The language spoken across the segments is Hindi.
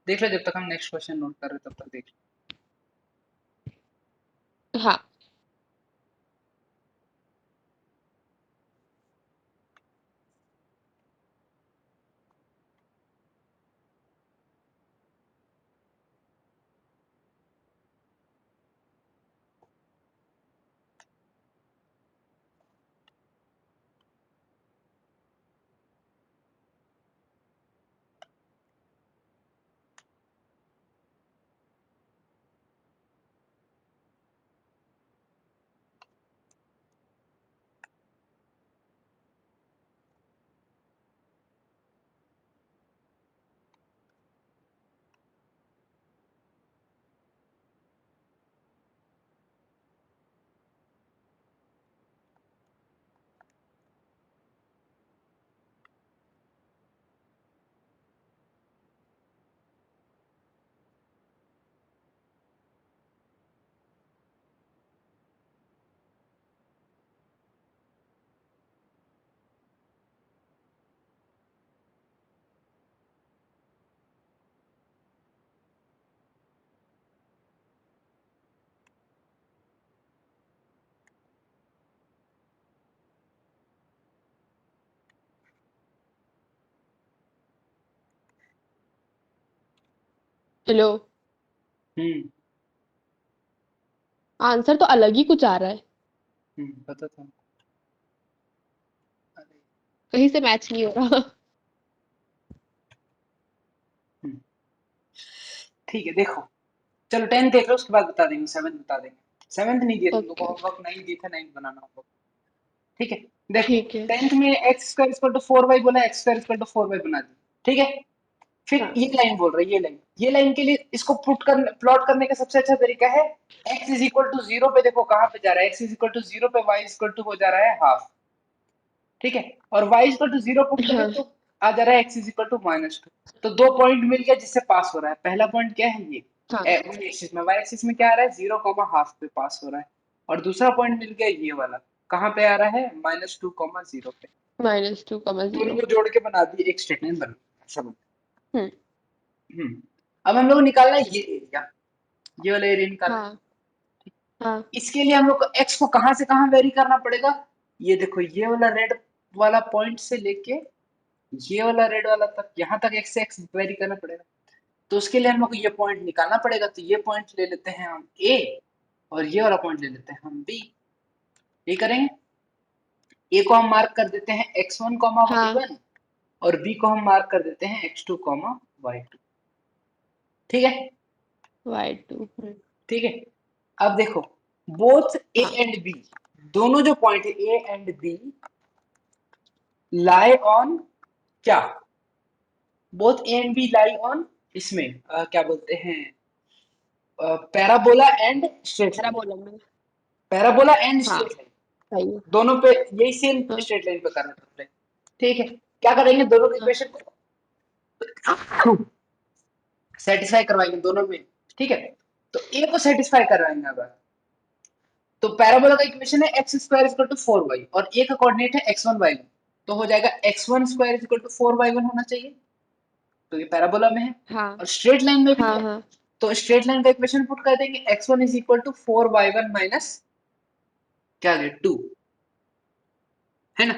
देख लो, जब तक हम नेक्स्ट क्वेश्चन नोट कर रहे हैं तब तक देख हाँ। हेलो। आंसर तो अलग ही कुछ आ रहा है, पता था। अरे, कहीं से मैच नहीं हो रहा। हम्म, ठीक है, देखो, चलो 10th देख लो, उसके बाद बता देंगे, 7th बता देंगे। 7th नहीं दिया तुम लोग को ओके। होमवर्क, नहीं दिया था, नहीं बनाना होमवर्क। ठीक है, देखो, ठीक है। 10th में x square equal to 4y बोला, x square equal to 4y बना दी। ठीक है, फिर हाँ। ये लाइन बोल रही है, ये लाइन के लिए इसको प्लॉट करने का सबसे अच्छा तरीका है, x इज इक्वल टू 0 पे, देखो कहां पे जा रहा है, x इज इक्वल टू 0 पे y इज इक्वल टू हो जा रहा है हाफ। ठीक है, और y इक्वल टू 0 पुट करें हाँ। तो आ जा रहा है x इज इक्वल टू -2। तो दो पॉइंट मिल गया जिससे पास हो रहा है। पहला पॉइंट क्या है, ये हाँ। y एक्सिस में, y एक्सिस में क्या आ रहा है, 0 हाफ पे पास हो रहा है। और दूसरा पॉइंट मिल गया ये वाला, कहां पे आ रहा है, -2 0 पे। दोनों -2, 0। को जोड़ के बना दी, एक स्ट्रेट लाइन बन गई, सब। हम्म। अब हम लोग को निकालना है ये एरिया, ये वाला एरिया निकालना है। हाँ। हाँ। इसके लिए हम लोग को x को कहां से कहां वेरी करना पड़ेगा, ये देखो, ये वाला रेड वाला पॉइंट से लेके ये वाला रेड वाला तक, यहाँ तक x से x वेरी करना पड़ेगा। तो उसके लिए हम लोग को ये पॉइंट निकालना पड़ेगा। तो ये पॉइंट ले लेते हैं हम a, और ये वाला पॉइंट ले लेते हैं हम b। ये करेंगे, a को हम मार्क कर देते हैं x1 हाँ। y1, और b को हम मार्क कर देते हैं x2 y2। ठीक है, y2। ठीक है। अब देखो, बोथ ए हाँ। एंड बी, दोनों जो पॉइंट है A and B, lie on क्या, both A and B lie on, इसमें क्या बोलते हैं, पैराबोला एंड स्ट्रेट मेरा लाइन। बोला मैंने। पैराबोला एंड हाँ। स्ट्रेट लाइन, सही है। दोनों पे यही सेम हाँ। स्ट्रेट लाइन पे करना है। ठीक है, क्या करेंगे, दोनों के हाँ। इक्वेशन को सेटिस्फाई करवाएंगे दोनों में। ठीक है, तो ए को सेटिस्फाई करवाएंगे अगर, तो पैराबोला का इक्वेशन है x square equal to 4y, और ए का कोऑर्डिनेट है x1 y1। तो हो जाएगा x1 square equal to 4y1 होना चाहिए, तो ये पैराबोला में है। हाँ। और स्ट्रेट लाइन में भी हाँ। है, हाँ। तो स्ट्रेट लाइन का इक्वेशन पुट कर देंगे, x1 is equal to 4y1 minus क्या है 2, है ना।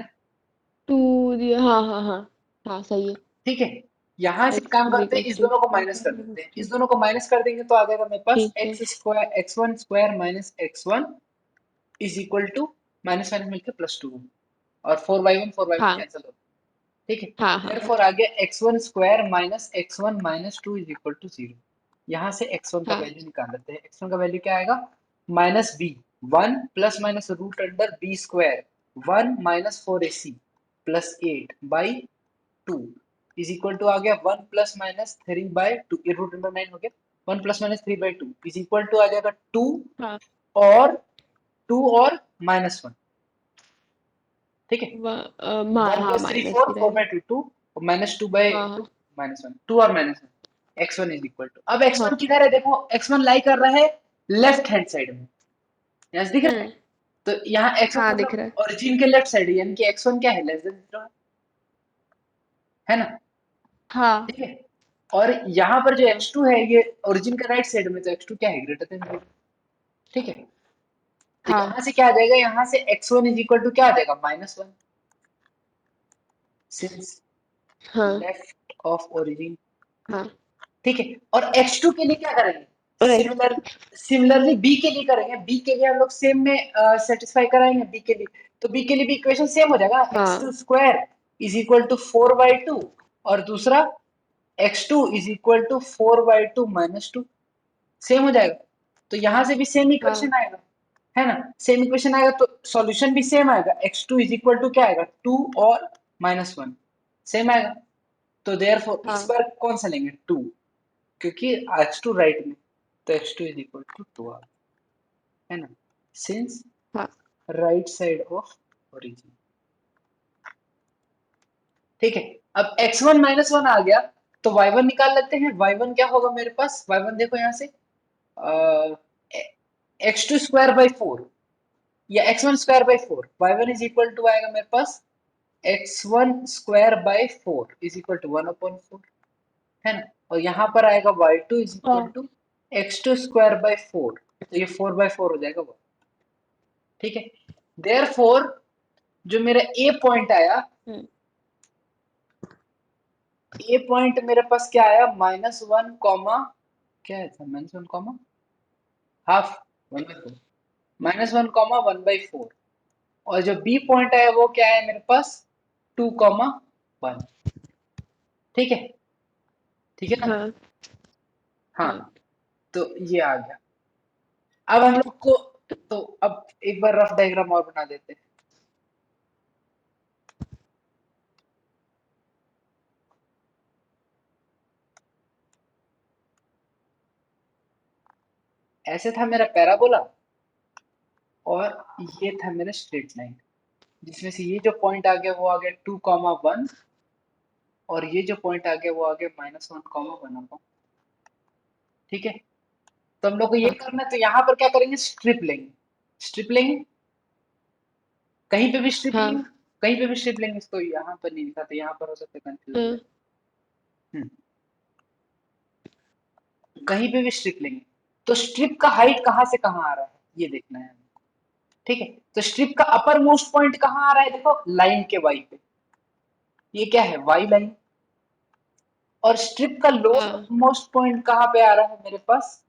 2 दिया। हाँ। हाँ। हाँ। हाँ सही है। ठीक है, यहां से x काम इज करते हैं, इक्वल इस टू दोनों को माइनस कर देते हैं, इस 4। दोनों को माइनस कर देंगे तो आ जाएगा मेरे पास ठीक है। X square x1 square minus x1 is equal to, minus minus मिलकर +2, और 4y1 हाँ। कैंसिल हो, ठीक है। हाँ। हाँ। देयरफॉर आ गया x1 square minus x1 minus 2 is equal to 0। यहाँ से x1 का हाँ। वैल्यू निकाल लेते हैं, x1 का वैल्यू क्या आएगा, -b, 1 plus minus root under b square, 1 minus 4ac plus 8 by 2 is equal to आ गया 1 प्लस माइनस 3 बाई 2, ये रूट अंडर 9 हो गया, 1 plus minus 3 by 2 is equal to आ जाएगा 2, हाँ। और 2 और -1। ठीक है, वन हाँ प्लस थ्री माइनस फोर, ही फोर रहेगा। बाई टू टू, -2 बाई हाँ। टू, हाँ। -1, 2 और -1, x1 इज इक्वल टू, अब हाँ। x1 किधर है, देखो x1 लाई कर रहा है लेफ्ट हैंड साइड में, यहाँ से दिख रहा है। हम्म। तो यहाँ x1 हाँ दिख मतलब रहा है। ओरिजिन के लेफ्ट साइड है, यानी कि x1 क्या है, लेस देन 0 है ना। हाँ। ठीक है, और यहाँ पर जो x2 है ये ओरिजिन का राइट साइड में, तो x2 क्या है, ग्रेटर देन 0। ठीक है, तो हाँ यहाँ से क्या आ जाएगा, यहाँ से x1 इज इक्वल टू क्या आ जाएगा, -1, सिंस हाँ लेफ्ट ऑफ ओरिजिन। हाँ ठीक है, और x2 के लिए क्या करेंगे, राइट सिमिलरली b के लिए करेंगे, b के लिए हम लोग सेम में सेटिस्फाई कराएंगे b के लिए, तो b के लिए भी इक्वेशन सेम हो जाएगा, x2 हाँ स्क्वायर इज इक्वल टू 4/2, और दूसरा x2 is equal to 4/2 -2, same हो जाएगा। तो यहाँ से भी सेम हाँ इक्वेशन आएगा, है ना, सेम इक्वेशन आएगा तो सॉल्यूशन भी सेम आएगा, x2 इज इक्वल टू क्या आएगा, 2 और -1, सेम आएगा। तो देयरफॉर इस हाँ बार कौन सा लेंगे, 2, क्योंकि x2 राइट में, तो x2 इज इक्वल टू 2 है ना, सिंस हाँ राइट साइड ऑफ ओरिजिन। ठीक है, अब x1 -1 आ गया, तो y1 निकाल लेते हैं। y1 क्या होगा मेरे पास, y1 देखो यहाँ से x2 स्क्वायर बाई 4 या x1 square by 4, y1 is equal to आएगा मेरे पास x1 square by 4 is equal to 1/4, है ना, और यहाँ पर आएगा y2 इज इक्वल हाँ टू x2 स्क्वायर बाई 4, तो ये 4/4 हो जाएगा। ठीक है, देयरफॉर जो मेरा ए पॉइंट आया, हम्म, ए पॉइंट मेरे पास क्या आया, -1 कॉमा, क्या है -1 कॉमा हाफ, 1/4, -1 कॉमा 1/4, और जो बी पॉइंट आया वो क्या है मेरे पास, 2 कॉमा 1। ठीक है, ठीक है ना, हाँ हाँ, हाँ तो ये आ गया। अब हम लोग को, तो अब एक बार रफ डायग्राम और बना देते हैं। ऐसे था मेरा पैराबोला, और ये था मेरा स्ट्रेट लाइन, जिसमें से ये जो पॉइंट आ गया वो आ गया 2 कॉमा 1, और ये जो पॉइंट आ गया वो आ गया -1 कॉमा 1। ठीक है, तो हम लोग को ये हाँ करना है, तो यहाँ पर क्या करेंगे, स्ट्रिप लेंगे, स्ट्रिप लेंगे, कहीं पे भी स्ट्रिप हाँ लेंगे, कहीं पे भी स्ट्रिप लेंगे, इसको यहाँ पर नहीं लिखा, तो यहाँ पर हो सकता है कंफ्यूज हो हाँ जाए। कहीं पे भी स्ट्रिप लेंगे, तो स्ट्रिप का हाइट कहाँ से कहाँ आ रहा है ये देखना है। ठीक है, तो स्ट्रिप का अपर मोस्ट पॉइंट कहाँ आ रहा है, देखो लाइन के वाई पे, ये क्या है, वाई लाइन, और स्ट्रिप का लोअर हाँ मोस्ट पॉइंट कहाँ पे आ रहा है मेरे पास,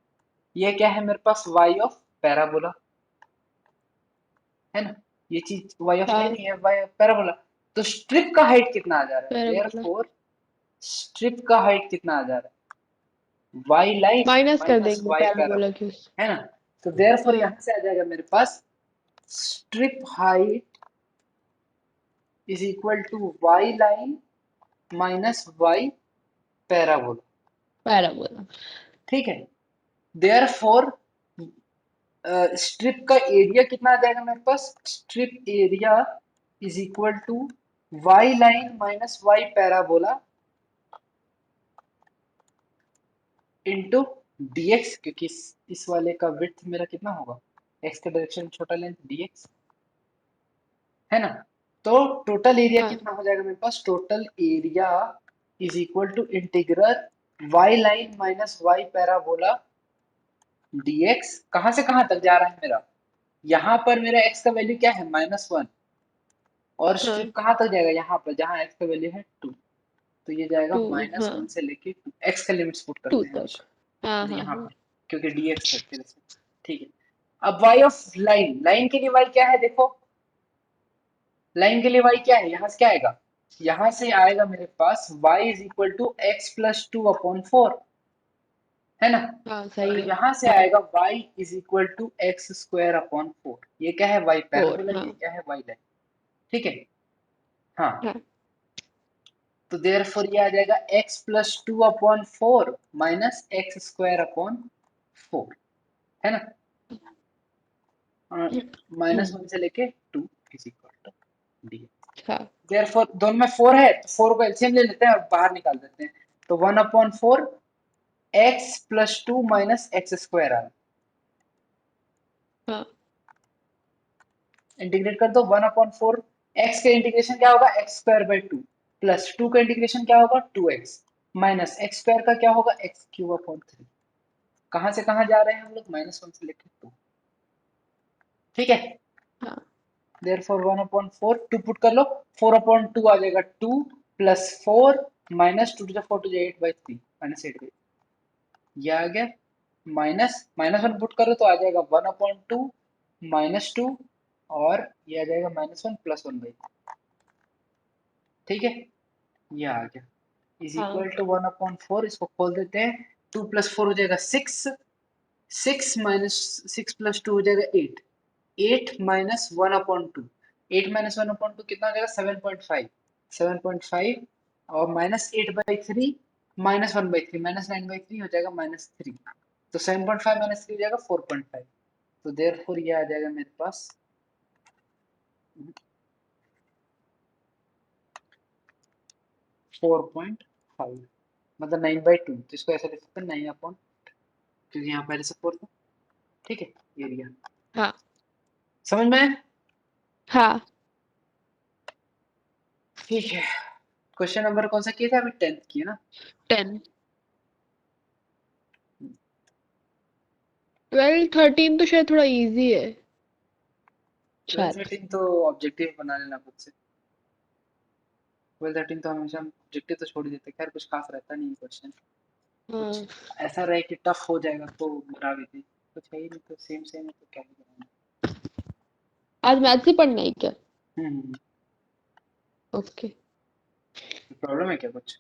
ये क्या है मेरे पास, वाई ऑफ पैराबोला, है ना, ये चीज वाई ऑफ लाइन हाँ ही है, वाई ऑफ पैराबोला। तो स्ट्रिप का हाइट कितना आ जा रहा है, पैराबोला देयरफॉर स्ट्रिप का हाइट कितना आ जा रहा है, वाई लाइन माइनस कर माइनस देंगे वाई पैराबोला पैराबोला, की उस है ना, तो देयरफॉर हाँ यहाँ से आ जाएगा मेरे पास strip height is equal to y line minus y parabola. Parabola ठीक है, देयरफॉर स्ट्रिप का एरिया कितना आ जाएगा मेरे पास, strip area is equal to y line minus y parabola into dx, क्योंकि इस वाले का विड्थ मेरा कितना होगा, x का डायरेक्शन छोटा लेंथ dx, है ना, तो टोटल एरिया हाँ कितना हो जाएगा मेरे पास, total area is equal to integral y line minus y parabola dx, कहां से कहां तक जा रहा है मेरा, यहाँ पर मेरा x का वैल्यू क्या है, -1, और हाँ स्ट्रिप कहाँ तक जाएगा, यहाँ पर जहाँ x का वैल्यू है 2, तो ये जाएगा 2 -1 हाँ से लेके 2, x का लिमिट्स पुट 2 करते हैं तक हाँ हमेशा हाँ यहाँ हाँ पर, क्योंकि dx है फिर से। ठीक है, अब y ऑफ लाइन, लाइन के लिए y क्या है देखो, लाइन के लिए y क्या है, यहाँ से क्या आएगा, यहाँ से आएगा मेरे पास y is equal to x+2/4, है ना, हाँ और सही है यहाँ से हाँ आएगा y is equal to x² 4, ये क्या है, y 4 पैराबोला, हाँ ये क्या है, y लाइन। ठीक है, हाँ, हाँ तो देयरफॉर ये आ जाएगा x+2/4 माइनस x²/4, है ना, -1 से लेके 2 इज इक्वल टू डी। हाँ देयरफॉर दोनों में 4 है, तो 4 को एलसीएम ले लेते हैं और बाहर निकाल देते हैं, तो 1/4 x+2 माइनस x² आ, हाँ इंटीग्रेट कर दो, 1/4 x का इंटीग्रेशन क्या होगा, x² बाई 2 प्लस 2 का इंटीग्रेशन क्या होगा, 2x माइनस एक्स स्क्वायर का क्या होगा, एक्स क्यूब अपॉन 3। कहाँ से कहाँ जा रहे हैं हम लोग, -1 से लेकर 2। ठीक है, हाँ therefore 1/4 2 पुट कर लो, 4/2 आ जाएगा 2 plus 4 minus 2 to the 4 to 8/3 -8। ये आ गया, माइनस 1 पुट करो तो आ जाएगा 1/2 -2 और ये आ जाएगा -1 प्लस 1/3। ठीक है, ये आ गया इज हाँ इक्वल टू 1/4। इसको खोल देते हैं, 2 प्लस 4 हो जाएगा 6, 6 माइनस 6 प्लस 2 हो जाएगा 8, 8 माइनस 1/2, 8 माइनस 1/2 कितना हो जाएगा 7.5, 7.5 और -8/3 -1/3 -9/3 हो जाएगा -3। तो 7.5 -3 हो जाएगा 4.5। तो देयरफॉर ये आ जाएगा मेरे पास 4.5, मतलब 9/2। तो इसको ऐसा लिख सकते हैं 9 अपॉन, क्योंकि यहाँ पहले से 4 था। ठीक है, एरिया हाँ समझ में आया? हाँ। ठीक है, क्वेश्चन नंबर कौन सा किया था अभी, 10th किया ना। 10 12 13 तो शायद थोड़ा इजी है 12 शायद। 13 तो ऑब्जेक्टिव बना लेना खुद से। 12 13 तो हमेशा ऑब्जेक्टिव तो छोड़ ही देते, खैर कुछ खास रहता नहीं क्वेश्चन। कुछ हाँ ऐसा रहे कि टफ हो जाएगा तो बता भी दे, कुछ है ही नहीं तो सेम सेम है तो क्या ही बनाना। आज मैथ से पढ़ना है क्या? हम्म, ओके। प्रॉब्लम है क्या कुछ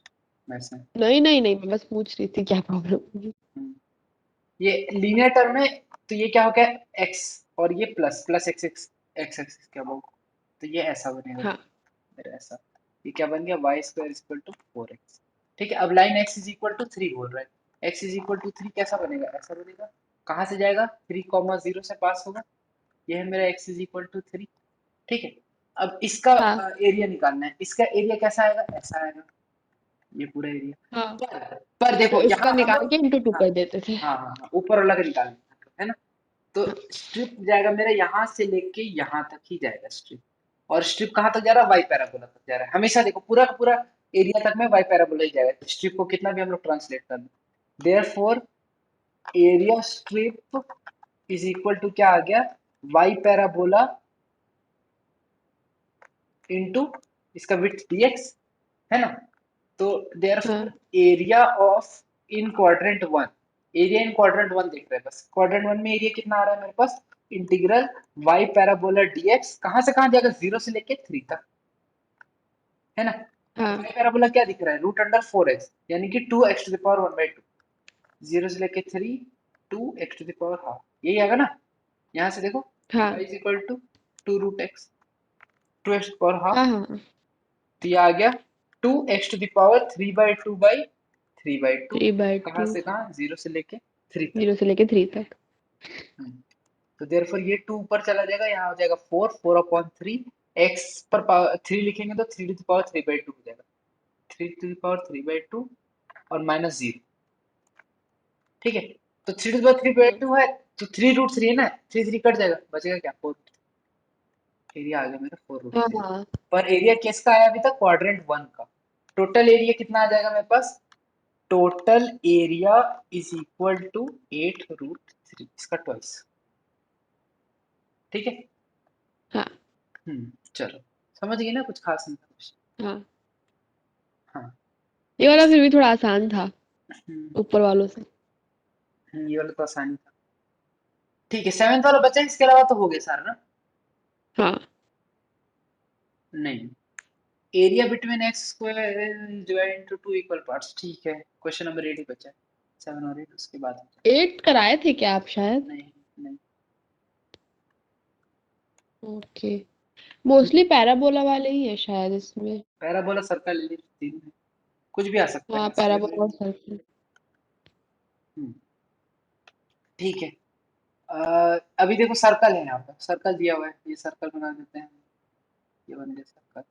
वैसे? नहीं नहीं नहीं, मैं बस पूछ रही थी क्या प्रॉब्लम। हम्म, ये लीनियर टर्म में, तो ये क्या हो गया एक्स, और ये plus plus x x x x क्या बोल, तो ये ऐसा बनेगा हाँ मेरा ऐसा। ये क्या बन गया, Y square equal to 4x। ठीक है, अब line x is equal to 3 बोल रहा है, x इज इक्वल टू 3 कैसा बनेगा, ऐसा बनेगा। कहाँ से जाएगा, 3,0 से पास होगा। ये है मेरा x इज इक्वल टू 3। ठीक है, अब इसका हाँ एरिया निकालना है, इसका एरिया कैसा आएगा, ऐसा आएगा ये पूरा एरिया। हाँ। पर तो देखो इसका यहाँ हम निकाल लोग, के इंटू 2 हाँ कर देते थे। हाँ हाँ हाँ, ऊपर वाला का निकालना है ना। तो स्ट्रिप जाएगा मेरा यहाँ से लेके यहाँ तक ही जाएगा स्ट्रिप, और स्ट्रिप कहाँ तक जा रहा है, वाई पैराबोला तक जा रहा है हमेशा। देखो पूरा का पूरा एरिया तक में वाई पैराबोला ही जाएगा, स्ट्रिप को कितना भी हम लोग ट्रांसलेट कर दें। Therefore area strip is equal to क्या आ गया, वाई पैराबोला इनटू इसका विड्थ dx, है ना। तो देयरफॉर हाँ area of in quadrant 1, area in quadrant 1 देख रहे हैं बस, क्वाड्रेंट 1 में एरिया कितना आ रहा है मेरे पास, इंटीग्रल y पैराबोला dx, कहाँ से कहाँ जाएगा, 0 से लेके 3 तक, है ना। हाँ y पैराबोला क्या दिख रहा है, √4x, यानी कि 2x टू द पावर 1/2, 0 से लेके 3, 2x to the power half, यही आएगा ना। यहाँ से देखो y हाँ is equal to 2√x, 2x to power हाँ हाफ। हाँ। तो ये आ गया 2x टू द पावर 3/2 3/2 कहाँ से कहाँ, 0 से लेके 3 तक। 0 से लेके 3 तक। हम्म, तो देयरफॉर ये 2 ऊपर चला जाएगा, यहाँ हो जाएगा 4, 4/3, x पर पावर 3 लिखेंगे तो 3 टू द पावर 3/2 हो जाएगा, 3 टू द पावर 3/2 और -0। ठीक है, तो 3 टू द पावर हाँ 3/2 है, तो 3√3 है ना, 3 कट जाएगा, बचेगा क्या 4। एरिया आ गया मेरा हाँ 4√3। हाँ। पर एरिया किसका आया अभी तक, क्वाड्रेंट 1 का। टोटल एरिया कितना आ जाएगा मेरे पास, total area is equal to 8√3, इसका ट्वाइस। ठीक है, हाँ चलो समझ गए ना, कुछ खास नहीं था कुछ। हाँ। हाँ, ये वाला फिर भी थोड़ा आसान था हम्म, ऊपर वालों से। ये वाला तो आसानी था। ठीक है, 7th वाला बचा है, इसके अलावा तो हो गया सारा ना। हाँ नहीं, area between x square divide into 2 equal parts, ठीक है, क्वेश्चन नंबर 8 ही बचा है, 7 और 8 उसके बाद। 8 कराए थे क्या आप शायद? नहीं नहीं, ओके। मोस्टली पैराबोला वाले ही है शायद इसमें। पैराबोला सर्कल तीन है, कुछ भी आ सकता है हाँ यहाँ से ये पैराबोला और सर्कल। हम्म, ठीक है। अभी देखो सर्कल है, यहाँ पर सर्कल दिया हुआ है, ये सर्कल बना देते हैं, ये बन गया सर्कल,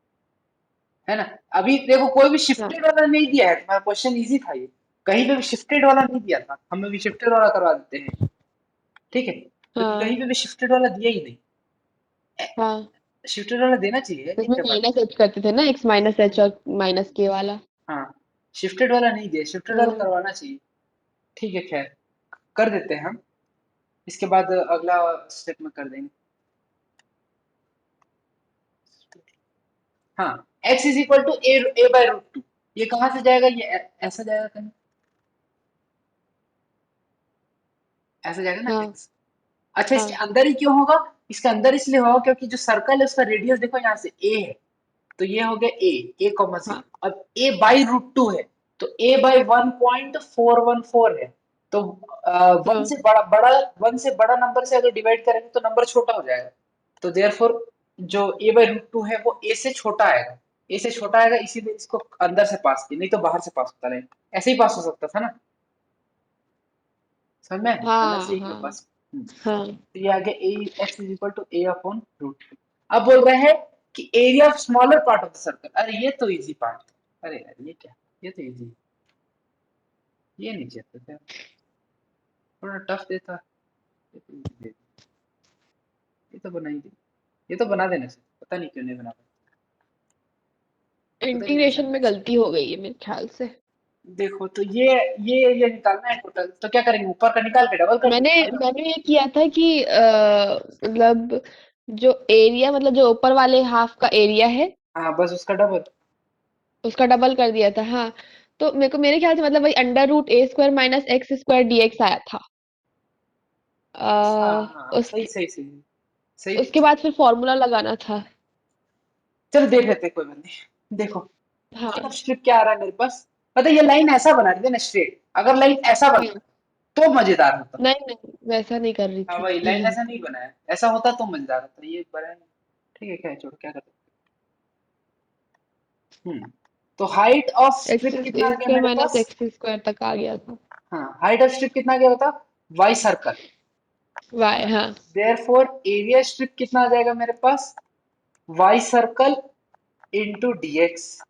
है ना। अभी देखो कोई भी हाँ शिफ्टेड वाला नहीं दिया है, तुम्हारा क्वेश्चन इजी था ये, कहीं पे भी शिफ्टेड वाला नहीं दिया था, हम अभी शिफ्टेड वाला करवा देते हैं। ठीक है, क्योंकि हाँ कहीं पे भी शिफ्टेड वाला दिया ही नहीं, हाँ। शिफ्टेड वाला देना चाहिए, ये इसमें क्या बात माइनस एच करते थे ना, x माइनस है। एच और माइनस के वाला। हाँ, शिफ्टेड वाला नहीं दिया, शिफ्टेड वाला हाँ करवाना चाहिए। ठीक है, खैर कर देते हैं हम, इसके बाद अगला स्टेप में कर देंगे। हाँ, x is equal to a by root two, ये कहाँ से जाएगा, ये ऐसा जाएगा कहीं, ऐसा जाएगा ना हाँ x। अच्छा, इसके हाँ अंदर ही क्यों होगा, इसके अंदर इसलिए होगा क्योंकि जो सर्कल है उसका रेडियस देखो यहाँ से a है, तो ये हो गया ए कॉमा सी। हाँ अब a बाई रूट टू है, तो a बाई 1.414 है, तो वन हाँ से बड़ा बड़ा वन से बड़ा नंबर से अगर डिवाइड करेंगे तो नंबर छोटा हो जाएगा, तो देयरफॉर जो a बाई रूट टू है वो a से छोटा आएगा, a से छोटा आएगा, इसीलिए इसको अंदर से पास किया, नहीं तो बाहर से पास होता रहेगा, ऐसे ही पास हो सकता था ना, समझ में, अंदर से हाँ ही क्यों हाँ पास। हाँ तो ये आ गया a x is equal to a upon root two. अब बोल रहे हैं कि area of smaller part of the circle, अरे ये तो इजी पार्ट है, अरे यार ये क्या, ये तो इजी, ये नहीं चाहते थे, थोड़ा टफ देता, ये तो easy दे दिया। ये तो बना ही दे, ये तो बना देना चाहिए, पता नहीं क्यों नहीं बना पाया, पता नहीं कैसा इंटीग्रेशन नहीं में अच्छा। गलती हो गई है मेरे ख्याल से। देखो तो ये एरिया निकालना है टोटल, तो क्या करेंगे, ऊपर का निकाल के डबल कर मैंने देंगे, आएगा। मैंने ये किया था कि मतलब जो एरिया मतलब जो ऊपर वाले हाफ का एरिया है हाँ बस उसका डबल। उसका डबल कर दिया था। हाँ, तो मेरे ख्याल से मतलब वही under root a square minus x square dx आया था। हाँ अ, हाँ, सही उसके सही सही सही उसके बाद फिर फॉर्मूला लगाना था। चलो देख लेते हैं, कोई बात नहीं, देखो हाँ। अब स्ट्रिप क्या आ रहा है मेरे पास, पता है ये लाइन ऐसा बना रही है ना स्ट्रेट, अगर लाइन ऐसा हम्म, बनता तो मजेदार होता। नहीं नहीं वैसा नहीं कर रही हाँ थी। भाई लाइन ऐसा नहीं बनाया, ऐसा होता तो मजेदार होता, ये बना नहीं। ठीक है, क्या है, छोड़ो, क्या कर सकते हैं। तो हाइट ऑफ एक्स स्ट्रिप कितना आ गया स्क्वायर मेरे माइनस पास, एक्स स्क्वायर तक आ गया था। हाँ हाइट ऑफ स्ट्रिप कितना आ गया बता, वाई सर्कल, वाई हाँ। देयरफॉर एरिया स्ट्रिप कितना आ जाएगा मेरे पास, वाई सर्कल इंटू डीएक्स,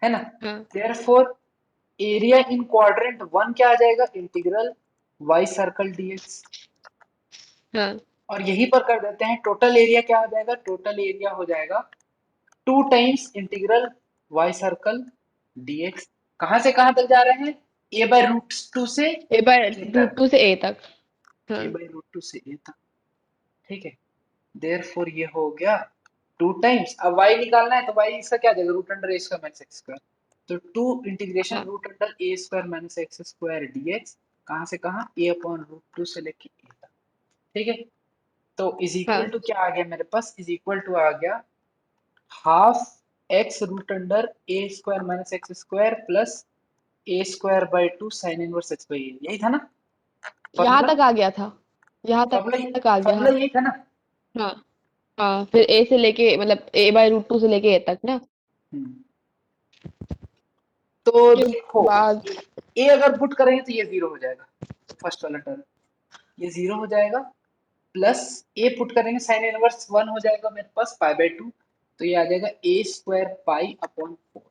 है ना, हाँ therefore area in quadrant one क्या आ जाएगा, इंटीग्रल वाई सर्कल डीएक्स। हाँ और यहीं पर कर देते हैं, टोटल एरिया क्या हो जाएगा, टोटल एरिया हो जाएगा two times integral y circle dx. कहां से कहां तक जा रहे हैं, ए बाय रूट टू से ए बाय ए रूट तक, टू से ए तक। हाँ ए बाय रूट टू से ए तक, ठीक है, देयरफॉर ये हो गया टू टाइम्स, अब y निकालना है तो y इसका क्या जाएगा, root under a square minus x square, तो टू इंटीग्रेशन हाँ root under a square minus x square dx, कहां से कहां, ए अपॉन रूट टू से लेके ए तक, ठीक है। तो इज इक्वल हाँ टू क्या आ गया मेरे पास, इज इक्वल टू आ गया half x root under a square minus x square plus a square by two sine inverse x by a, यही था ना यहाँ फॉर्मूला, तक आ गया था। यहाँ फॉर्मूला तक आ गया। फॉर्मूला हाँ यही था ना। हाँ हाँ फिर ए से लेके मतलब ए बाय रूट टू से लेके ए तक ना। हम्म, तो के देखो बाद ए अगर पुट करेंगे तो ये जीरो हो जाएगा, फर्स्ट वाला टर्म ये जीरो हो जाएगा, प्लस ए पुट करेंगे साइन इनवर्स वन हो जाएगा मेरे पास पाई बाय टू, तो ये आ जाएगा a square pi upon four,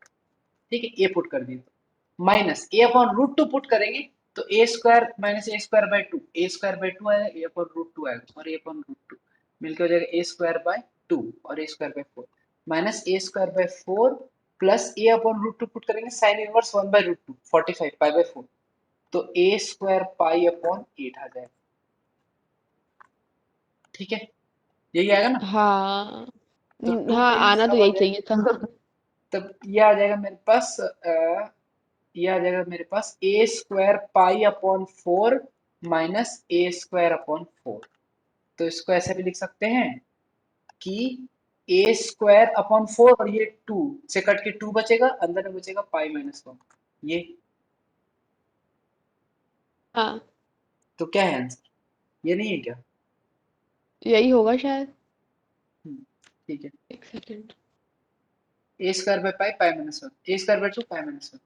ठीक है, ए पुट कर दिए तो minus a upon root two put करेंगे, तो a square minus a square by two, a square by two आएगा, ए अपॉन रूट टू आएगा, और ए अपॉन रूट टू मिलकर हो जाएगा ए स्क्वायर बाय टू और a square by four, minus a square by four plus a upon root two put करेंगे sine inverse one by root two 45 pi by four, तो a square pi upon eight आ जाएगा, ठीक है, यही आएगा ना, हाँ तो टू हाँ टाइम्स आना तो अब आ यही जाएगा, चाहिए था। तब ये आ जाएगा मेरे पास ये आ जाएगा मेरे पास a square pi upon four minus a square upon four, तो इसको ऐसे भी लिख सकते हैं कि ए स्क्वायर अपॉन फोर और ये टू से कट के टू बचेगा, अंदर में बचेगा पाई माइनस वन, ये हाँ तो क्या है आंसर, ये नहीं है क्या। यही होगा शायद। ठीक है, एक second. A square by pi pi minus one, a square by two pi minus one,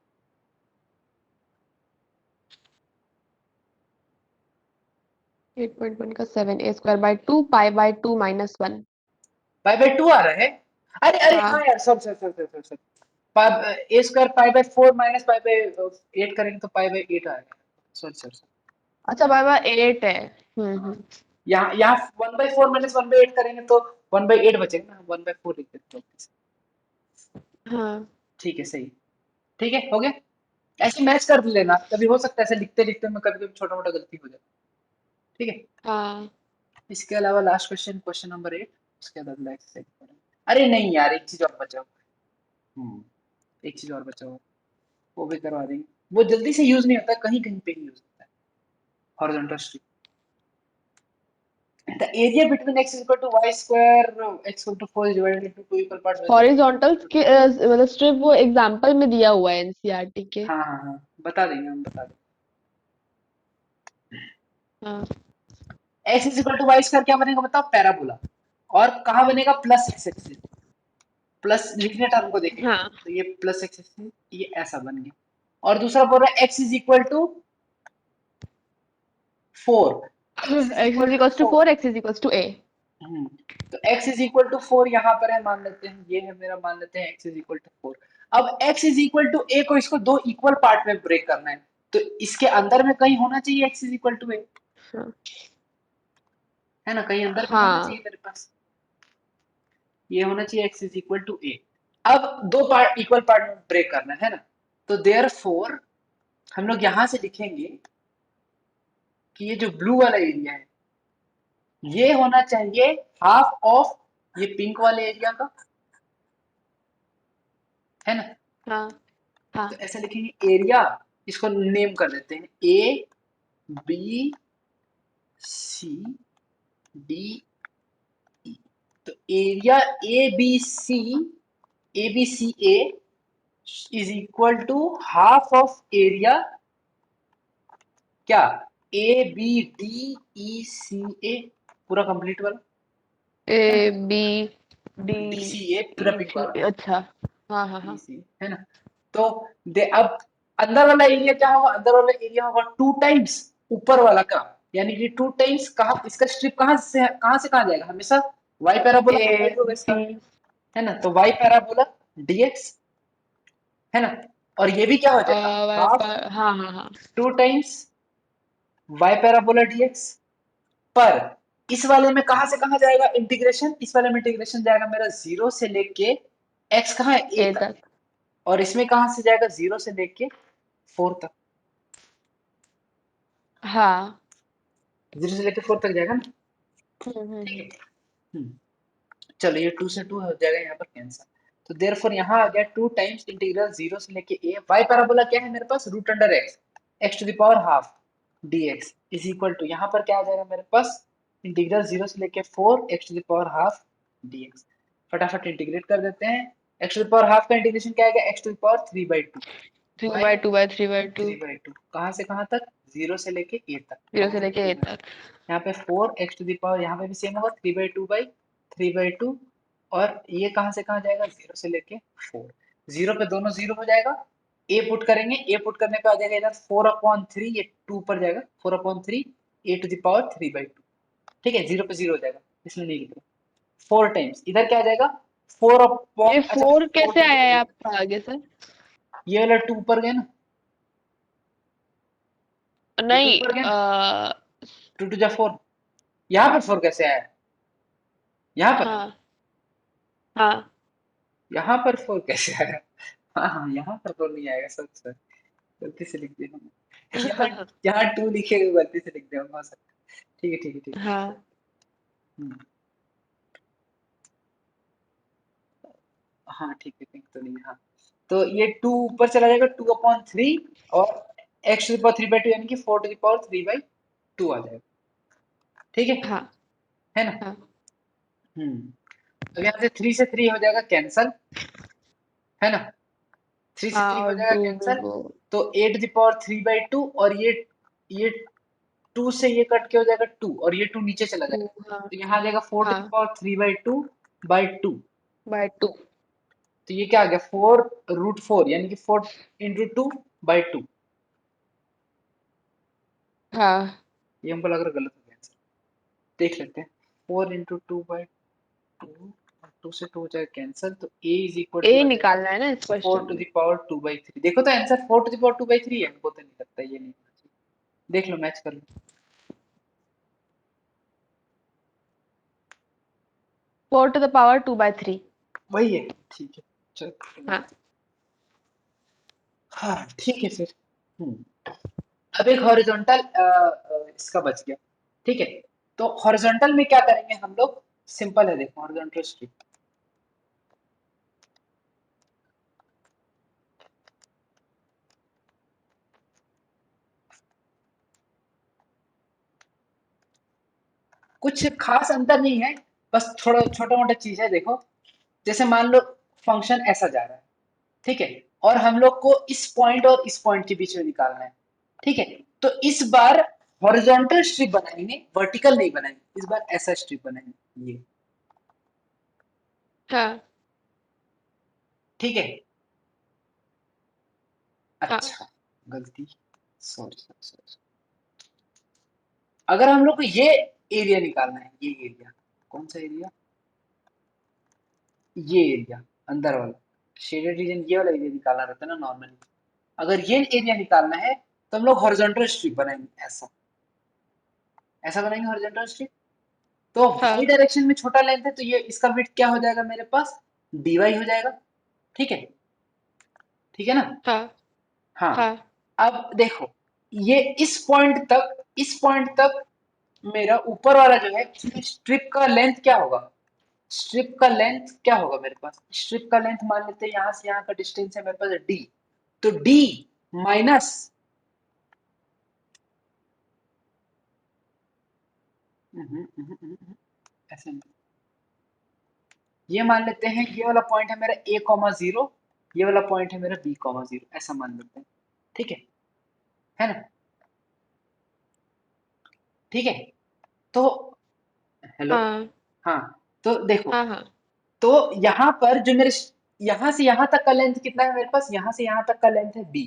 8.1 का 7 a square by 2 pi by 2 minus 1। Pi by two आ रहा है, अरे अरे हाँ हाँ यार सब सब सब सब सब a square pi by four minus pi by eight करेंगे तो पाई बाय एट आएगा, सॉरी सॉरी सॉरी, अच्छा पाई बाय 8 है। हाँ यहाँ यहाँ one by four minus one by eight करेंगे तो वन बाय एट बचेगा ना, वन बाय फोर लिख देते हैं, हाँ ठीक है सही, ठीक है हो गया। ऐसे मैच कर लेना, कभी हो सकता है ऐसे लिखते लिखते में कभी कभी छोटा मोटा गलती हो जाए। ठीक है। हाँ इसके अलावा लास्ट क्वेश्चन, क्वेश्चन नंबर 8, उसके बाद अगला एक्सरसाइज करेंगे। अरे नहीं यार, एक चीज और बचा हुआ है। एक चीज और बचा हुआ है, वो भी करवा देंगे। वो जल्दी से यूज नहीं होता, कहीं कहीं पे ही यूज होता है। Horizontal strip, the area between x is equal to y square, x equal to 4 is divided into two equal parts whether horizontal के मतलब स्ट्रिप वो एग्जांपल में दिया हुआ है एनसीईआरटी के। हाँ हाँ हाँ, बता देंगे हम, बता देंगे। हाँ x is equal to y square क्या बनेगा बताओ, पैराबोला। और कहाँ बनेगा, प्लस एक्स एक्सिस, प्लस लिखने टर्म को देखेंगे हाँ तो ये प्लस एक्स एक्सिस, ये ऐसा बन गया। और दूसरा बोल रहा है x is equal to 4, x is x equal is to equals to 4। 4 x is equals to a। तो x इज इक्वल टू 4 यहाँ पर है, मान लेते हैं ये है मेरा, मान लेते हैं x इज इक्वल टू 4। अब x is equal to a को, इसको दो इक्वल पार्ट में ब्रेक करना है, तो इसके अंदर में कहीं होना चाहिए x is equal to a, हाँ है ना, कहीं अंदर में होना हाँ चाहिए मेरे पास, ये होना चाहिए x is equal to a। अब दो पार्ट इक्वल पार्ट में ब्रेक करना है ना, तो देयरफॉर हम लोग यहां से लिखेंगे कि ये जो ब्लू वाला एरिया है ये होना चाहिए हाफ ऑफ ये पिंक वाले एरिया का, है ना। हाँ हाँ तो ऐसा लिखेंगे एरिया, इसको नेम कर देते हैं ए बी सी डी ई। तो area A B C A is equal to half of area क्या, A B D E C A, पूरा कंप्लीट वाला, है ना। A B D D C A पूरा ई पिंक सी, वाला, अच्छा हाँ हाँ डी हाँ सी, है ना। तो दे अब अंदर वाला एरिया क्या होगा, अंदर वाला एरिया होगा टू टाइम्स ऊपर वाला का, यानी कि टू टाइम्स कहाँ, इसका स्ट्रिप कहाँ से कहाँ जाएगा, हमेशा वाई पैराबोला ए प्रोवाइड होगा इसका, बी है ना। तो वाई पैराबोला डीएक्स, है ना। और ये भी क्या हो जाएगा, हाफ हाँ हाँ हाँ two times y parabola dx. पर इस वाले में कहां से कहां जाएगा इंटीग्रेशन, इस वाले में इंटीग्रेशन जाएगा मेरा जीरो से लेके एक्स कहाँ है, ए ए तक। तक और इसमें कहां से जाएगा, जीरो से लेके 4 तक, हाँ 0 से लेके 4 तक जाएगा ना। ठीक है। हम्म। हम्म, चलो ये 2 से 2 हो जाएगा यहाँ पर कैंसिल। तो देयरफॉर यहाँ आ गया 2 टाइम्स इंटीग्रल 0 से लेके ए, वाई पैराबोला क्या है मेरे पास, root under x, x to the power half dx is equal to, यहाँ पर क्या आ जाएगा मेरे पास, इंटीग्रल 0 से लेके 4 x to the power half dx। फटाफट इंटीग्रेट कर देते हैं, x to the power half का इंटीग्रेशन क्या आएगा, x to the power 3/2, three y by two by three by two 3/2, कहाँ से कहाँ तक, 0 से लेके a तक, जीरो कहाँ से से लेके ए 3/2, तक। यहाँ पे 4 एक्स टू द पावर, यहाँ पे भी सेम होगा 3/2 और ये कहाँ से कहाँ जाएगा, 0 से लेके 4, 0 पे दोनों 0 हो जाएगा, ए पुट करेंगे, ए पुट करने पे आ जाएगा इधर 4/3, ये 2 पर जाएगा 4/3 ए टू द पावर 3/2। ठीक है, 0 पे 0 हो जाएगा, इसलिए नहीं लिख रहा। 4 टाइम्स इधर क्या आ जाएगा, 4 ये अपॉन, अच्छा फोर 4 कैसे टू द आया है पावर, आपका आगे सर? ये वाला 2 ऊपर गया ना, ये 2 नहीं ऊपर गया ना, 2 टू द 4, यहाँ पर 4 कैसे आया, यहाँ पर, हाँ हाँ यहाँ पर 4 कैसे आया, हाँ हाँ यहाँ पर 4 नहीं आएगा, सच सर, गलती से लिख दिया हमने। यहाँ यहाँ 2 लिखे हुए गलती से लिख दिया होगा सर। ठीक है ठीक है ठीक है। हाँ हम्म, हाँ ठीक है, पिंक तो नहीं, हाँ। तो ये 2 ऊपर चला जाएगा 2/3 और एक्स टू द पावर 3/2 यानी कि 4 टू द पावर 3/2 आ जाएगा। ठीक हाँ है ना। हाँ अब यहाँ से 3 से 3 हो जाएगा कैंसल, है ना, 3 से हाँ 3 हो और जाएगा टू भी कैंसल। वो तो 8 टू द पावर 3/2 और ये 2 से ये कट के हो जाएगा 2 और ये 2 नीचे चला टू जाएगा, हाँ तो यहाँ आ जाएगा 4 टू द हाँ पावर 3/2/2। बाय टू तो ये क्या आ गया, 4√4 यानी कि 4 इंटू 2/2। हाँ ये हमको लग रहा है गलत हो गया आंसर, देख लेते हैं। 4 इंटू 2/2 और 2 से 2 हो जाएगा कैंसल, तो a इज इक्वल टू ए आ जाएगा निकालना है ना इस 4 क्वेश्चन टू में। The power 2/3। देखो तो आंसर 4 टू द पावर 2/3 है, हमको तो नहीं लगता, ये नहीं होना चाहिए, देख लो मैच कर लो। 4 टू द पावर 2/3। वही है, ठीक है, चलो। हाँ हाँ ठीक है फिर। अब एक हॉरिजॉन्टल इसका बच गया। ठीक है, तो हॉरिजॉन्टल में क्या करेंगे हम लोग? सिंपल है, देखो हॉरिजॉन्टल स्ट्रिप। कुछ खास अंतर नहीं है, बस थोड़ा छोटा मोटा चीज है। देखो, जैसे मान लो फंक्शन ऐसा जा रहा है, ठीक है, और हम लोग को इस पॉइंट और इस पॉइंट के बीच में निकालना है। ठीक है, तो इस बार हॉरिजॉन्टल स्ट्रिप बनाएंगे, वर्टिकल नहीं बनाएंगे, इस बार ऐसा स्ट्रिप बनाएंगे ये। हाँ ठीक है, हाँ अच्छा, गलती, सॉरी सॉरी सॉरी। अगर हम लोग को ये एरिया निकालना है, ये एरिया, कौन सा एरिया? ये एरिया अंदर वाला शेडेड रीजन, ये वाला एरिया निकालना रहता है ना नॉर्मली। अगर ये एरिया निकालना है तो हम लोग हॉरिजॉन्टल स्ट्रिप बनाएंगे, ऐसा ऐसा बनाएंगे हॉरिजॉन्टल स्ट्रिप। तो वाई हाँ डायरेक्शन में छोटा लेंथ है, तो ये इसका विड्थ क्या हो जाएगा मेरे पास? dy हो जाएगा। ठीक है, ठीक है ना? हाँ हाँ, हाँ अब देखो, ये इस पॉइंट तक मेरा ऊपर वाला जो है, इसमें स्ट्रिप का लेंथ क्या होगा? स्ट्रिप का लेंथ क्या होगा मेरे पास? स्ट्रिप का लेंथ मान लेते हैं, यहां से यहां का डिस्टेंस है मेरे पास d, तो d माइनस, ऐसे नहीं, ये मान लेते हैं ये वाला पॉइंट है मेरा a कॉमा जीरो, ये वाला पॉइंट है मेरा b कॉमा जीरो, ऐसा मान लेते हैं। ठीक है ना? ठीक है, तो हेलो, हाँ हाँ, तो देखो, हाँ हाँ तो यहाँ पर जो मेरे यहाँ से यहाँ तक का लेंथ कितना है मेरे पास? यहाँ से यहाँ तक का लेंथ है b।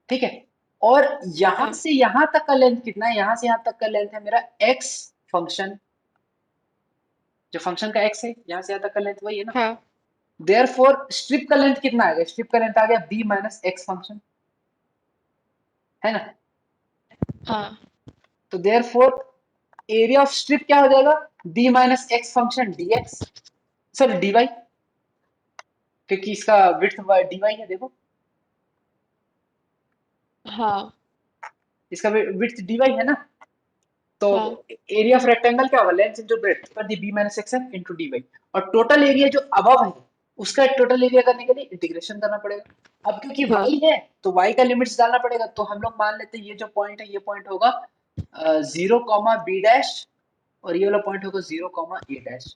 ठीक है, और यहाँ हाँ से यहाँ तक का लेंथ कितना है? यहाँ से यहाँ तक का लेंथ है मेरा x फंक्शन, जो फंक्शन का x है, यहाँ से यहाँ तक का लेंथ वही है ना। हाँ देयरफॉर स्ट्रिप का लेंथ कितना आ गया? स्ट्रिप का लेंथ आ गया b माइनस x फंक्शन, है ना? हाँ तो देयरफॉर एरिया ऑफ स्ट्रिप क्या हो जाएगा? b minus x function dx, sorry dy, क्योंकि इसका विड्थ dy है, देखो हाँ इसका विड्थ dy है ना। तो हाँ एरिया ऑफ रेक्टेंगल क्या होगा? लेंथ इंटू ब्रेड्थ पर दी b minus x into dy, और टोटल एरिया जो अबव है उसका टोटल एरिया करने के लिए इंटीग्रेशन करना पड़ेगा। अब क्योंकि हाँ y है तो y का लिमिट्स डालना पड़ेगा, तो हम लोग मान लेते हैं ये जो पॉइंट है, ये पॉइंट होगा 0 कॉमा b डैश, और ये वाला पॉइंट होगा 0 कॉमा a डैश,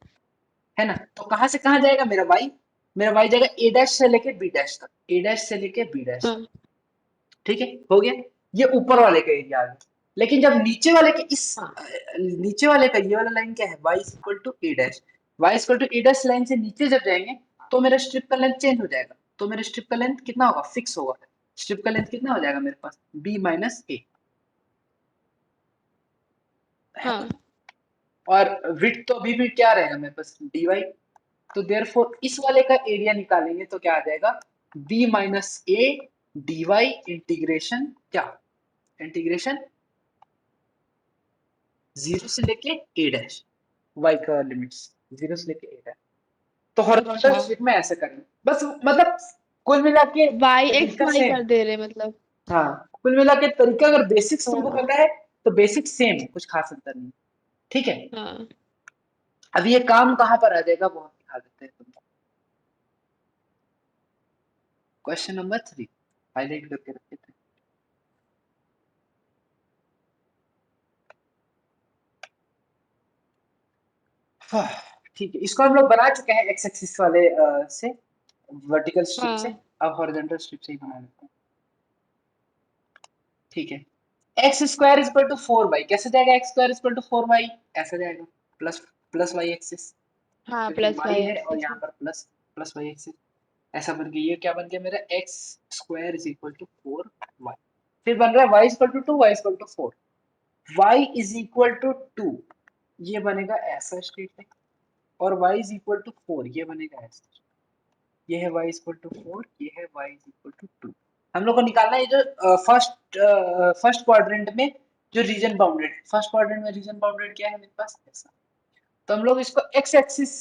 है ना? तो कहाँ से कहाँ जाएगा मेरा y? मेरा y जाएगा a डैश से लेके b डैश तक, a डैश से लेके b डैश। हाँ ठीक है, हो गया, ये ऊपर वाले का एरिया आ गया। लेकिन जब नीचे वाले के इस हाँ नीचे वाले का ये वाला लाइन क्या है? y is equal to a dash, y equal to a dash line से नीचे जब जाएंगे तो मेरा स्ट्रिप का लेंथ चेंज हो जाएगा। तो मेरा स्ट्रिप का लेंथ कितना होगा? फिक्स होगा। स्ट्रिप का लेंथ कितना हो जाएगा मेरे पास? b माइनस ए, है हाँ ना? और विड्थ तो अभी भी क्या रहेगा मेरे पास? dy। तो देयरफॉर इस वाले का एरिया निकालेंगे तो क्या आ जाएगा? b माइनस ए dy इंटीग्रेशन क्या? इंटीग्रेशन 0 से लेके a डैश, y का लिमिट्स 0 से लेके a डैश। तो हॉरिजॉन्टल अच्छा स्ट्रिप में ऐसे करेंगे बस, मतलब कुल मिला के वाई एक्स तरीका वाई सेम। कर दे रहे मतलब। हाँ, कुल मिला के तरीका अगर बेसिक्स तुमको हाँ पता है तो बेसिक सेम है, कुछ खास अंतर नहीं। ठीक है, हाँ अब ये काम कहाँ पर आ जाएगा वो हम दिखा देते हैं तुमको। क्वेश्चन नंबर 3 हाईलाइट करके रखे थे। ठीक है, इसको हम लोग बना चुके हैं एक्स एक्सिस वाले से, वर्टिकल स्ट्रिप से। हाँ अब हॉरिजॉन्टल स्ट्रिप से ही बना लेते हैं। ठीक है, x square is equal to 4y कैसे जाएगा? X square is equal to 4y ऐसा जाएगा, प्लस प्लस वाई एक्सिस, हाँ क्योंकि प्लस y वाई है और एक्सिस यहाँ पर प्लस प्लस वाई एक्सिस। ऐसा बन गया, ये क्या बन गया मेरा? X square is equal to 4y। फिर बन रहा है y is equal to 2, y is equal to 4, y is equal to 2, ये बनेगा ऐसा स्टेटमेंट, और y इज इक्वल टू 4 ये बनेगा ऐसा। ये है y इज इक्वल टू 4, ये है y इज इक्वल टू 2। हम लोग को निकालना है जो फर्स्ट क्वाड्रेंट में जो रीजन बाउंडेड है। फर्स्ट क्वाड्रेंट में रीजन बाउंडेड क्या है मेरे पास? ऐसा। तो हम लोग इसको एक्स एक्सिस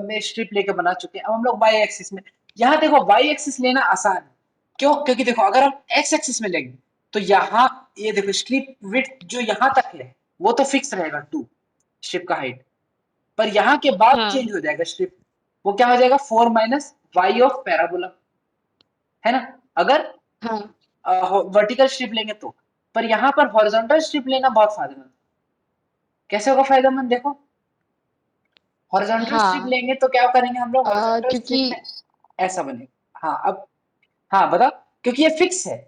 में स्ट्रिप लेके बना चुके हैं, अब हम लोग वाई एक्सिस में। यहाँ देखो, वाई एक्सिस लेना आसान है, क्यों? क्योंकि देखो अगर हम एक्स एक्सिस में लेंगे तो यहाँ ये देखो स्ट्रिप विड्थ जो यहाँ तक है वो तो फिक्स रहेगा 2 स्ट्रिप का हाइट, पर यहाँ के बाद हाँ चेंज हो जाएगा स्ट्रिप, वो क्या हो जाएगा 4 माइनस वाई ऑफ पैराबोला, है ना? अगर हाँ वर्टिकल स्ट्रिप लेंगे तो, पर यहाँ पर हॉरिजॉन्टल स्ट्रिप लेना बहुत फायदेमंद। कैसे होगा फायदेमंद देखो, हॉरिजॉन्टल स्ट्रिप हाँ लेंगे तो क्या करेंगे हम लोग, हॉरिजॉन्टल क्योंकि स्ट्रिप में ऐसा बनेगा। हाँ अब, हाँ बताओ, क्योंकि ये फिक्स है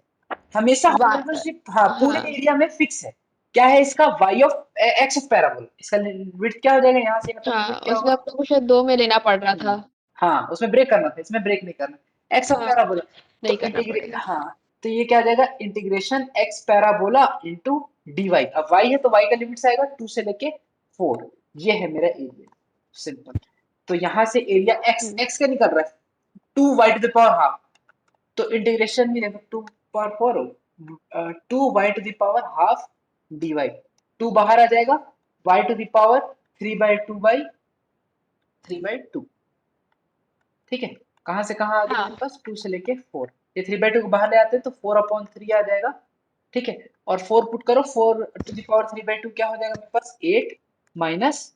हमेशा, हॉरिजॉन्टल वा- स्ट्रिप हाँ पूरे हाँ एरिया में फिक्स है। क्या है इसका, y of x of parabola, इसका विड्थ क्या हो जाएगा यहाँ से यहाँ तक हाँ, विड्थ क्या उसमें होगा। हम लोग को शायद 2 में लेना पड़ रहा था। हाँ उसमें ब्रेक करना था, इसमें ब्रेक नहीं करना, एक्स ऑफ हाँ, पैराबोला। नहीं तो करना इंटीग्रेट, पड़ेगा। हाँ तो ये क्या आ जाएगा, integration x parabola into d y. अब वाई है तो वाई का लिमिट आएगा 2 से लेके 4, ये है मेरा एरिया, सिंपल। तो यहाँ से एरिया एक्स हम्म एक्स का निकल रहा है 2 y to the power half, तो इंटीग्रेशन में देखो 2 पावर 4 हो 2 y to the power half d y, 2 बाहर आ जाएगा, वाई टू द पावर 3/2 ठीक है। कहाँ से कहाँ आ गया मेरे हाँ पास, 2 से लेके 4, ये 3/2 को बाहर ले आते हैं तो 4/3 आ जाएगा, ठीक है। और 4 पुट करो, 4 टू द पावर 3/2 क्या हो जाएगा मेरे पास 8 माइनस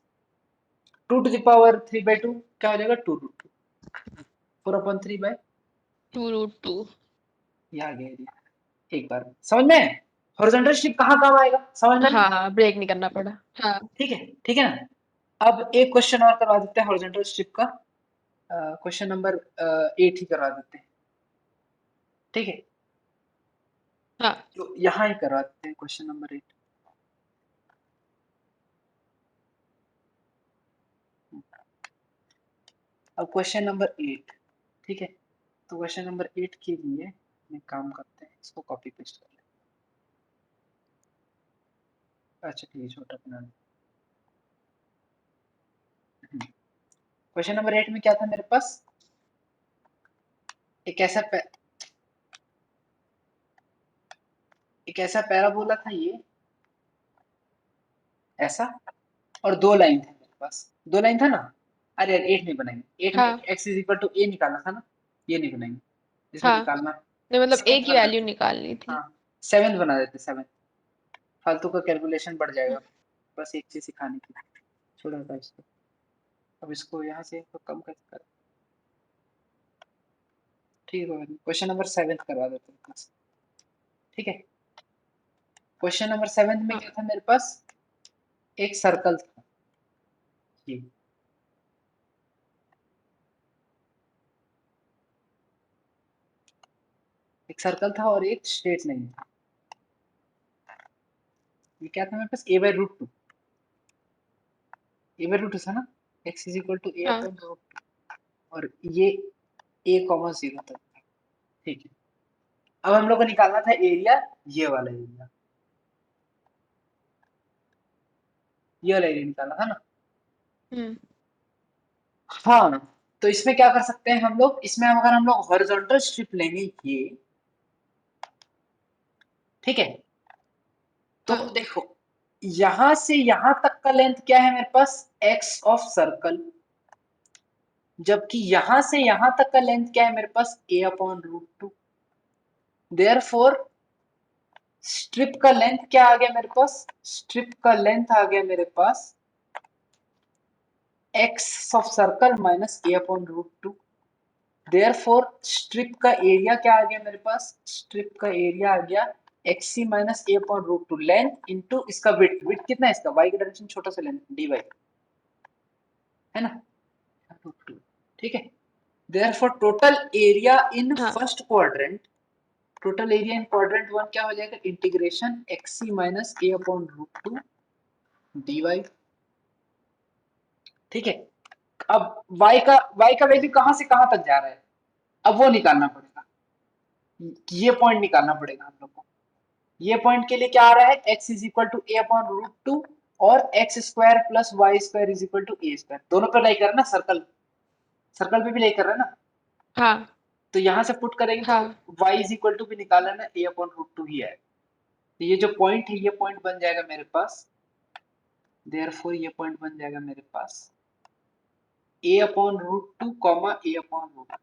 2 टू द पावर 3/2 क्या हो जाएगा 2√2, 4/3 2√2। ये आ गया एरिया। एक बार समझ में, हॉरिजॉन्टल शिफ्ट कहाँ काम आएगा समझ में नहीं? हाँ, ब्रेक नहीं करना पड़ा। हाँ ठीक है ना। अब एक क्वेश्चन और करवा देते हैं हॉरिजॉन्टल शिफ्ट का, क्वेश्चन नंबर 8 ही करवा देते हैं, ठीक है। हाँ तो यहाँ ही करवा देते हैं क्वेश्चन नंबर 8। अब क्वेश्चन नंबर 8, ठीक है। तो क्वेश्चन नंबर 8 के लिए हम एक काम करते हैं, इसको कॉपी पेस्ट कर लेते हैं। अच्छा ठीक है, छोटा बना लेते हैं। क्वेश्चन नंबर 8 में क्या था मेरे पास, एक ऐसा एक ऐसा पैराबोला था ये, ऐसा, और दो लाइन थे मेरे पास, दो लाइन था ना। अरे यार 8 नहीं बनाएंगे, 8 में हाँ एक्स इज इक्वल टू ए निकालना था ना, ये नहीं बनाएंगे, इसमें हाँ, निकालना नहीं मतलब ए 7 की बना वैल्यू देते। निकालनी थी। हाँ 7 बना देते, 7, फालतू का कैलकुलेशन बढ़ जाएगा, बस एक चीज सिखानी थी, छोड़ा था इसको। अब इसको यहाँ से तो कम कैसे कर, ठीक है क्वेश्चन नंबर 7 करवा देते हैं बस, ठीक है। क्वेश्चन नंबर 7 में हाँ क्या था मेरे पास, एक सर्कल था ये, एक सर्कल था और एक स्ट्रेट लाइन था। ये क्या था मेरे पास, a/√2, a/√2 था ना, x इज इक्वल टू ए हाँ अपॉन रूट, और ये a,0 तक था, ठीक है। अब हम लोग को निकालना था एरिया, ये वाला एरिया, ये वाला एरिया निकालना था ना। हम्म हाँ तो इसमें क्या कर सकते हैं हम लोग, इसमें अगर हम लोग हॉरिजॉन्टल स्ट्रिप लेंगे ये, ठीक है। तो हाँ देखो यहां से यहां तक का लेंथ क्या है मेरे पास, एक्स ऑफ सर्कल, जबकि यहां से यहां तक का लेंथ क्या है मेरे पास, a/√2। देयरफॉर स्ट्रिप का लेंथ क्या आ गया मेरे पास, स्ट्रिप का लेंथ आ गया मेरे पास x of circle minus a/√2। Therefore strip का एरिया क्या आ गया मेरे पास, स्ट्रिप का एरिया आ गया xc minus a/√2, length into इसका विड्थ, विड्थ कितना है इसका, y का डायरेक्शन छोटा सा लेंथ dy है ना, √2, ठीक है। देयरफॉर टोटल एरिया इन हाँ first quadrant, total area in quadrant 1 क्या हो जाएगा, integration xc minus a/√2 dy, ठीक है। अब y का वैल्यू कहां से कहां तक जा रहा है, अब वो निकालना पड़ेगा, ये पॉइंट निकालना पड़ेगा हम लोग को। ये पॉइंट के लिए क्या आ रहा है, x is equal to a/√2 और x square plus y square is equal to a square, दोनों पे लाई कर रहा है ना, सर्कल, सर्कल पे भी लाई कर रहा है ना। हाँ तो यहां से पुट करेंगे तो हाँ y इज इक्वल टू भी निकाला ना, a/√2 ही है। तो ये जो पॉइंट है, ये पॉइंट बन जाएगा मेरे पास, देयरफॉर ये पॉइंट बन जाएगा मेरे पास a/√2 कॉमा a/√2,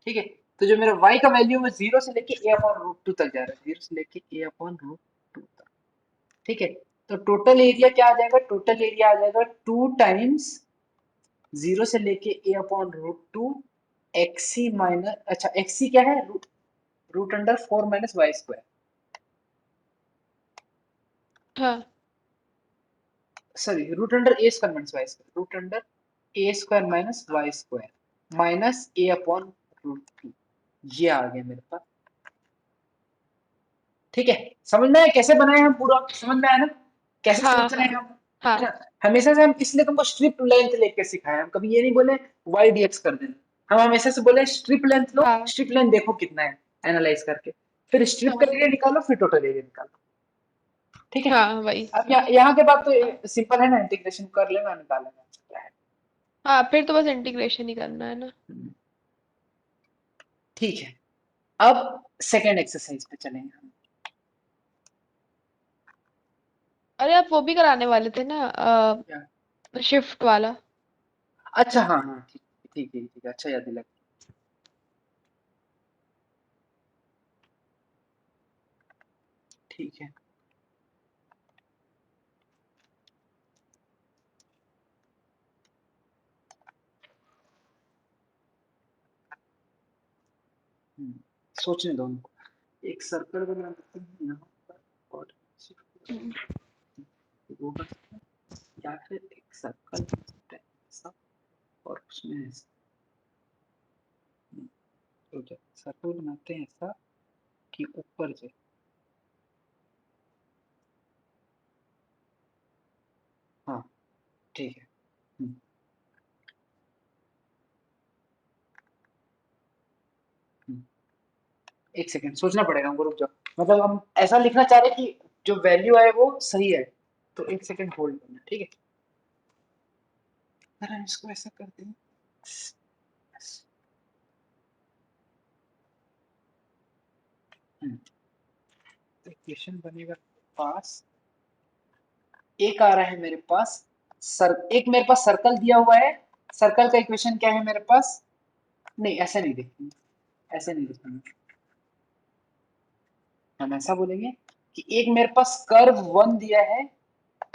ठीक है। तो जो मेरा y का वैल्यू है 0 से लेके a अपॉन रूट 2 तक जा रहा है, 0 से लेके a अपॉन रूट 2 तक। ठीक है, तो टोटल एरिया क्या आ जाएगा, टोटल एरिया आ जाएगा 2 टाइम्स 0 से लेके a अपॉन रूट 2 एक्सी माइनस, अच्छा एक्सी क्या है, root under 4 minus y square, हाँ sorry root under a square minus y square, root under a square minus y square minus a upon root 2, ये आ गया मेरे पास। ठीक है, समझ में आया कैसे बनाए हम, पूरा समझ में आया ना, कैसे हाँ सोच रहे हाँ हैं हम, हाँ है ना। हमेशा से हम इसलिए तुमको स्ट्रिप लेंथ लेके सिखाए, हम कभी ये नहीं बोले वाई डीएक्स कर देना, हम हमेशा से बोले स्ट्रिप लेंथ लो, हाँ स्ट्रिप लेंथ देखो कितना है, एनालाइज करके, फिर स्ट्रिप का हाँ एरिया निकालो, फिर टोटल एरिया निकालो। ठीक है, हाँ वही। अब यहाँ के बाद हाँ तो सिंपल है ना, इंटीग्रेशन कर लेना, निकाल लेना क्या है। हाँ, फिर तो बस इंटीग्रेशन ही करना है ना। ठीक है, अब सेकेंड एक्सरसाइज पे चलेंगे हम। अरे आप वो भी कराने वाले थे ना, क्या? शिफ्ट वाला। अच्छा हाँ हाँ, ठीक ठीक ठीक ठीक, अच्छा याद दिला। ठीक है, सोचने दो हमको, एक सर्कल बना देते हैं यहाँ पर, और हम्म, वो कर सकते हैं, या फिर एक सर्कल बना सकते हैं ऐसा, और उसमें ऐसा, तो सर्कल बनाते हैं ऐसा कि ऊपर से, हाँ ठीक है। हम्म, हम्म, एक सेकंड सोचना पड़ेगा हमको, रुक जाओ, मतलब हम ऐसा लिखना चाह रहे हैं कि जो वैल्यू है वो सही है, तो एक सेकंड होल्ड करना, ठीक है। अगर हम इसको ऐसा करते हैं, तो इक्वेशन बनेगा पास, एक आ रहा है मेरे पास, एक मेरे पास सर्कल दिया हुआ है, सर्कल का इक्वेशन क्या है मेरे पास, नहीं ऐसा नहीं देखेंगे, ऐसे नहीं देखेंगे, हम ऐसा बोलेंगे कि एक मेरे पास कर्व वन दिया है,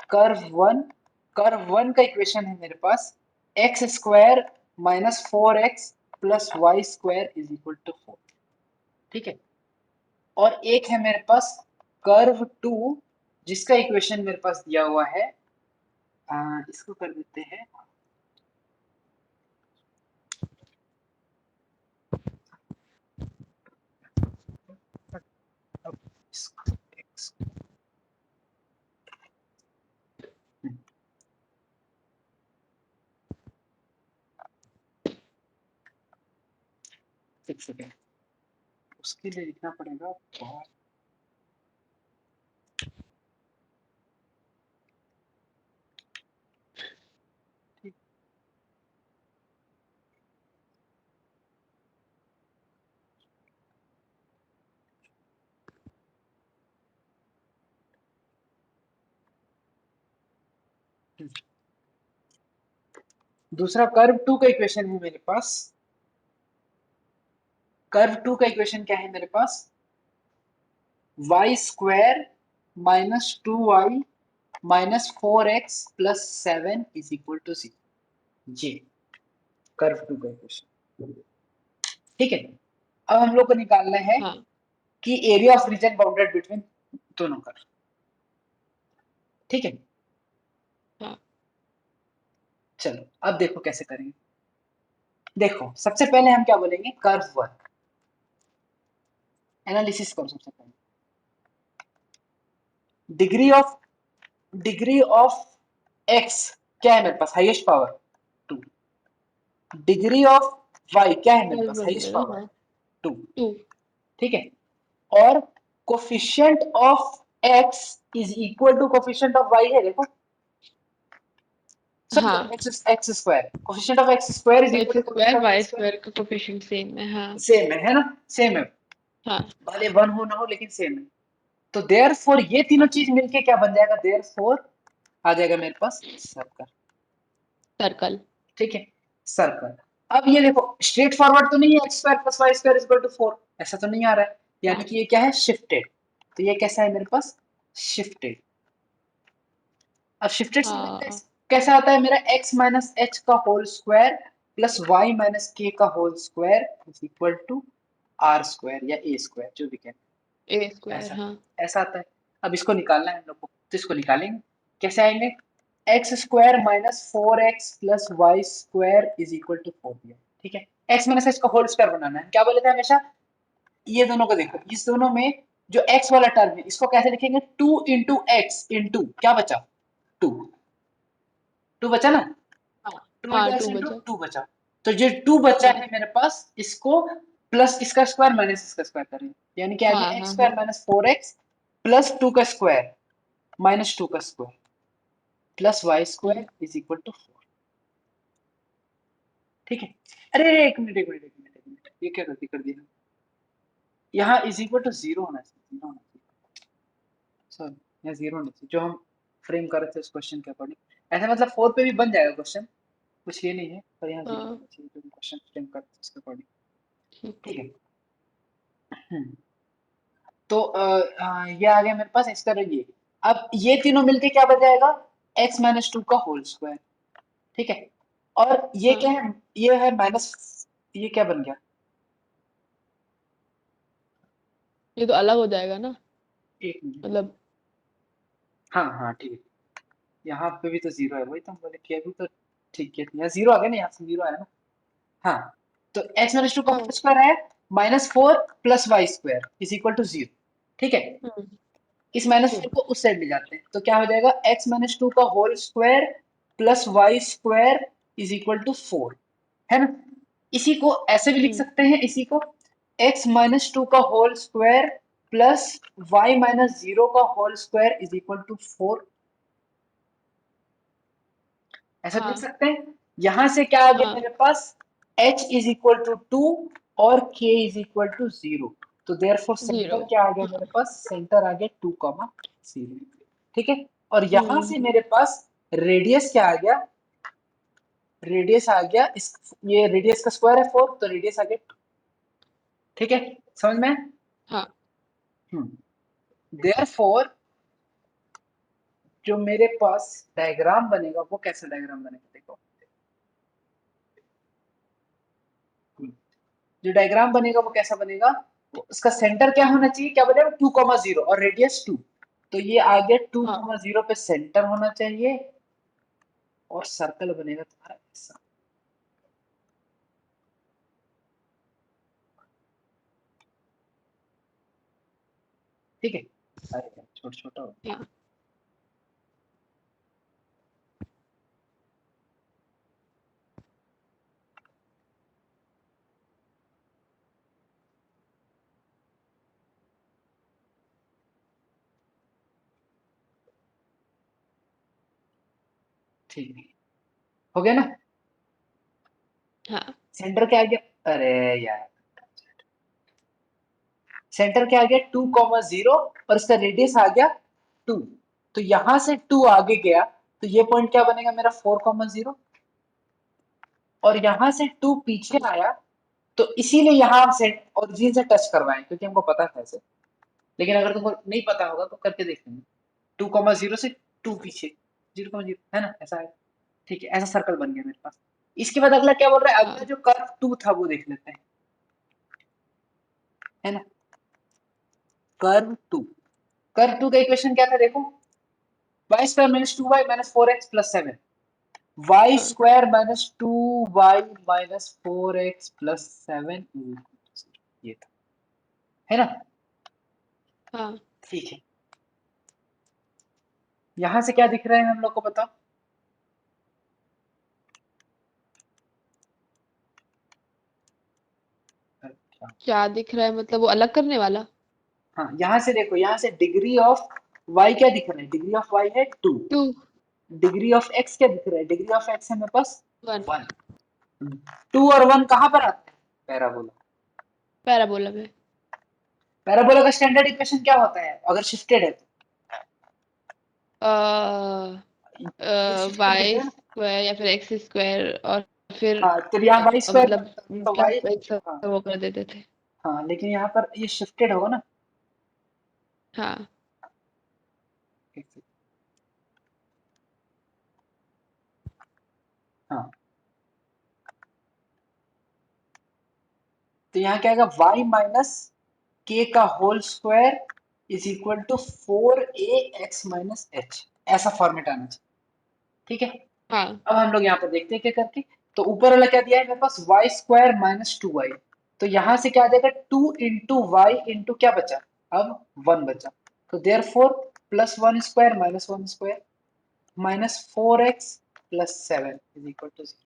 कर्व वन, कर्व वन का इक्वेशन है मेरे पास x square minus 4x plus y square is equal to 4। ठीक है, और एक है मेरे पास कर्व टू, जिसका इक्वेशन मेरे पास दिया हुआ है, इसको कर देते हैं, अब इसको x, एक सेकेंड, उसके लिए लिखना पड़ेगा बहुत, ठीक। दूसरा कर्व टू का इक्वेशन है मेरे पास, कर्व टू का इक्वेशन क्या है मेरे पास, y square minus 2y minus 4x plus 7 is equal to 0, ये कर्व टू का इक्वेशन। ठीक है, अब हम लोग को निकालना है हाँ कि area of reason bounded between दोनों कर्व। ठीक है, हाँ चलो अब देखो कैसे करेंगे, देखो सबसे पहले हम क्या बोलेंगे, कर्व वन एनालिसिस करो सबसे पहले, degree of, degree of x क्या है मेरे पास, highest power 2, degree of y क्या है मेरे कर्व पास, बन हाईएस्ट गया ना, पावर हाँ 2। 2। ठीक है, और coefficient of x is equal to coefficient of y है, देखो, सॉरी हाँ x, x square, coefficient of x square is equal x to coefficient square of y x square, square का कोफिशिएंट सेम है, हाँ सेम है ना, सेम है, हाँ। भले वन हो ना हो लेकिन सेम है, तो देयर फोर ये तीनों चीज मिलके क्या बन जाएगा, देयर फोर आ जाएगा मेरे पास सर्कल। सर्कल। ठीक है, सर्कल। अब ये देखो स्ट्रेट फॉरवर्ड तो नहीं है, x square plus y square equal to 4, ऐसा तो नहीं आ रहा है, यानी हाँ कि ये क्या है, शिफ्टेड। तो ये कैसा है मेरे पास, शिफ्टेड। अब शिफ्टेड से हाँ कैसा आता है मेरा, x माइनस एच का whole square plus y minus k का whole square is equal to r square या ए स्क्वायर, जो भी कहते ए हैं, स्क्वायर ऐसा हाँ ऐसा आता है। अब इसको निकालना है हम लोग को, तो इसको निकालेंगे, कैसे आएंगे, x square minus 4x plus y square is equal to 4 दिया, ठीक है। एक्स माइनस एच का होल स्क्वायर बनाना है, क्या बोले थे हमेशा, ये दोनों को देखो, इस दोनों में जो x वाला टर्म है इसको कैसे लिखेंगे, 2 इंटू एक्स इंटू क्या बचा, 2, 2 बचा ना, हाँ 2 हाँ इंटू एक्स टू इंटू बचा 2 बचा। तो जो 2 बचा हाँ है मेरे पास, इसको प्लस इसका स्क्वायर माइनस इसका स्क्वायर करेंगे, यानी कि आ हाँ गया एक्स हाँ स्क्वायर हाँ माइनस 4x प्लस 2 का स्क्वायर माइनस 2 का square plus y square hmm, is equal to 4, ठीक है। अरे एक मिनट एक मिनट एक मिनट एक मिनट, ये क्या गलती कर दी ना, यहाँ इज इक्वल टू जीरो होना चाहिए, जीरो होना चाहिए, सॉरी यहाँ जीरो होना चाहिए, जो हम फ्रेम कर रहे थे उस क्वेश्चन के अकॉर्डिंग। ऐसा मतलब 4 पे भी बन जाएगा क्वेश्चन, कुछ ये नहीं है, पर यहाँ जीरो हाँ होना चाहिए जो क्वेश्चन फ्रेम कर रहे थे उसके अकॉर्डिंग, ठीक ठीक है। तो ये आ गया मेरे पास इस तरह ये। अब ये तीनों मिलके क्या बन जाएगा, x माइनस 2 का होल स्क्वायर, ठीक है। और ये क्या हाँ है, ये है माइनस, ये क्या बन गया, ये तो अलग हो जाएगा ना एक मिनट, मतलब हाँ हाँ ठीक है, यहाँ पे भी तो जीरो है, वही तो हम बोले कि अभी तो ठीक है, यहाँ जीरो आ गया ना, यहाँ से जीरो आया ना, हाँ। तो x माइनस 2 का होल हाँ स्क्वायर है minus 4 plus y square is equal to 0, ठीक है। हम्म इस माइनस हम्म 4 को उस साइड ले जाते हैं, तो क्या हो जाएगा, x माइनस 2 का whole square plus y square is equal to 4, है ना। इसी को ऐसे भी लिख हम्म, सकते हैं, इसी को x माइनस 2 का whole square plus y minus 0 का whole square is equal to 4, ऐसा भी लिख हाँ सकते हैं। यहां से क्या आ गया हाँ मेरे पास, h इज इक्वल टू 2 और k इज इक्वल टू 0, तो देयरफॉर जीरो सेंटर क्या आ गया मेरे हाँ पास, सेंटर आ गया 2 कॉमा 0, ठीक है। और यहां हम्म से मेरे पास रेडियस क्या आ गया, रेडियस आ गया इस, ये रेडियस का स्क्वायर है 4, तो रेडियस आ गया 2, ठीक है, समझ में। हाँ देयरफॉर जो मेरे पास डायग्राम बनेगा वो कैसा डायग्राम बनेगा, देखो जो डायग्राम बनेगा वो कैसा बनेगा, उसका सेंटर क्या होना चाहिए, क्या बनेगा, 2,0 और रेडियस 2, तो ये आ गया हाँ 2,0 पे सेंटर होना चाहिए, और सर्कल बनेगा तुम्हारा ऐसा, ठीक है। अरे यार छोटा छोटा हो गया। हाँ ठीक है, हो गया ना, हाँ सेंटर क्या आ गया, अरे यार सेंटर क्या आ गया 2,0 और इसका रेडियस आ गया 2, तो यहां से 2 आगे गया, तो ये पॉइंट क्या बनेगा मेरा 4,0, और यहां से 2 पीछे हाँ आया, तो इसीलिए यहाँ हम सेट ओरिजिन से टच करवाएं, क्योंकि हमको पता था ऐसे। लेकिन अगर तुमको नहीं पता होगा तो करके देख लेंगे, 2,0 से 2 पीछे 0,0 है ना, ऐसा है, ठीक है, ऐसा सर्कल बन गया मेरे पास। इसके बाद अगला क्या बोल रहा है, अगला हाँ जो कर्व 2 था वो देख लेते हैं, है ना, कर्व 2, कर्व 2 का इक्वेशन क्या था देखो, y square minus 2y minus 4x plus 7, y हाँ square minus 2y minus 4x plus 7, ये था, है ना, हाँ ठीक है। यहां से क्या दिख रहा है हम लोग को बताओ, अच्छा, क्या दिख रहा है मतलब वो अलग करने वाला हाँ यहाँ से देखो, यहाँ से डिग्री ऑफ y क्या दिख रहा है, डिग्री ऑफ y है 2, टू डिग्री ऑफ x क्या दिख रहा है, डिग्री ऑफ x है मेरे पास वन 1, 2 और 1 कहाँ पर आते हैं, पैराबोला, पैराबोला में पैराबोला का स्टैंडर्ड इक्वेशन क्या होता है अगर शिफ्टेड है तो, ये शिफ्टेड दिख वाई रहा है ना, स्क्वायर या फिर एक्स स्क्वायर और फिर हाँ तो यहाँ वाई स्क्वायर मतलब बनता तो प्लस वाई, एक्स हाँ वो कर देते थे। हाँ, लेकिन यहाँ पर ये शिफ्टेड होगा ना। हाँ एक सेकंड। हाँ तो यहाँ क्या आएगा, y माइनस के का whole square is equal to 4ax minus h, ऐसा फॉर्मेट आना चाहिए। ठीक है, हाँ अब हम लोग यहाँ पर देखते हैं क्या करके। तो ऊपर वाला क्या दिया है मेरे पास, वाई स्क्वायर माइनस 2y। तो यहाँ से क्या आ जाएगा, 2 इंटू वाई इंटू क्या बचा, अब 1 बचा। तो therefore plus 1 square minus 1 square minus 4x plus 7 is equal to 0।